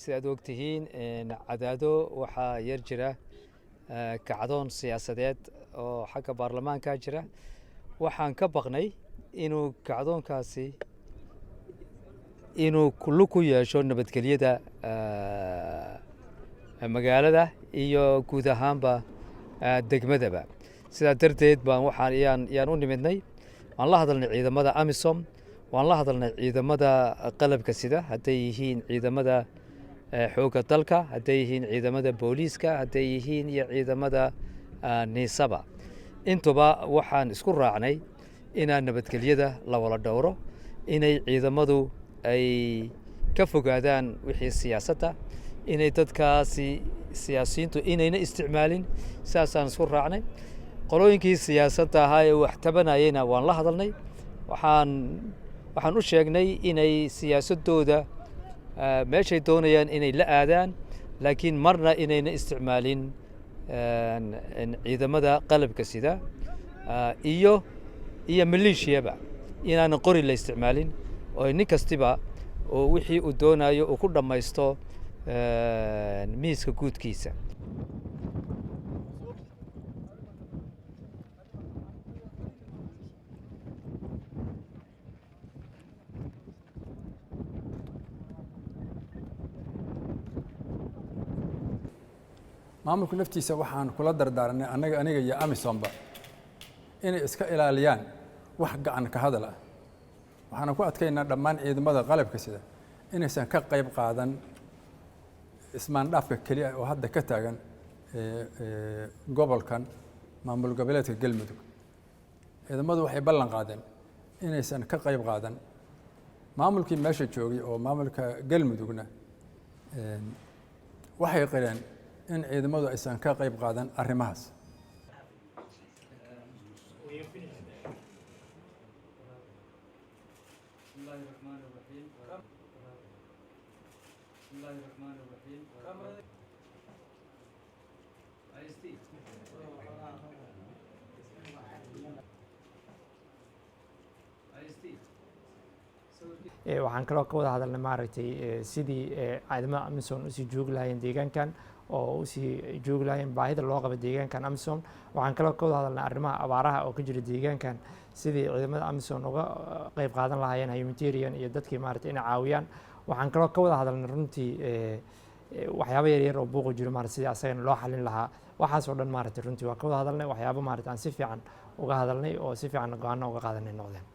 sidaad ogtihiin cadaado waxaa yar jira kacdoon siyaasadeed oo xagga baarlamaanka jira waxaan ka baqnay inuu kacdoonkaasi inuu lug ku yeesho nabadgelyada magaalada iyo guud ahaanba degmadaba sidaa darteed baan yaan u nimidnay waan la hadalnay ciidamada amisom waan la hadalnay ciidamada qalabka sida hadday yihiin ciidamada xoogga dalka hadday yihiin ciidamada booliiska hadday yihiin iyo ciidamada niisaba intuba waxaan isku raacnay inaan nabadgelyada la wada dhowro inay ciidamadu ay ka fogaadaan wixii siyaasadda inay dadkaasi siyaasiyiintu inayna isticmaalin saasaan isku raacnay qolooyinkii siyaasadda ahaa ee wax tabanayeyna waan la hadalnay waxaan u sheegnay inay siyaasadooda meeshay doonayaan inay la aadaan laakiin marna inayna isticmaalin ciidamada qalabka sida iyo maleeshiyaba inaanan qori la isticmaalin oo nin kastiba oo wixii uu doonayo uu ku dhammaysto miiska guudkiisa maamulku naftiisa waxaan kula dardaaranay aniga iyo amisomba inay iska ilaaliyaan wax gacan ka hadal ah waxaan ku adkaynaa dhammaan ciidamada qalabka sida inaysan ka qayb qaadan ismaandhaafka kaliya oo hadda ka taagan gobolkan maamul goboleedka galmudug ciidamadu waxay ballan qaadeen inaysan ka qayb qaadan maamulkii meesha joogay oo maamulka galmudugna waxay qireen in ciidamadu aysan ka qayb qaadan arrimahaas waxaan kaloo ka wada hadalnay maaragtay sidii ciidamada amisom usii joogi lahaayeen deegaankan oo usii joogi lahaayeen baahida loo qabo deegaankan amisom waxaan kaloo ka wada hadalnay arrimaha abaaraha oo ka jira deegaankan sidii ciidamada amisom uga qayb qaadan lahaayeen humanitarian iyo dadkii maaragtay inay caawiyaan waxaan kaloo ka wada hadalnay runtii waxyaabo yaryar oo buuqi jiro maaragtay sidii asagana loo xalin lahaa waxaas oo dhan maaragtay runtii waa ka wada hadalnay waxyaabo maaragtay aan si fiican uga hadalnay oo si fiican go'aano uga qaadanay noqdeen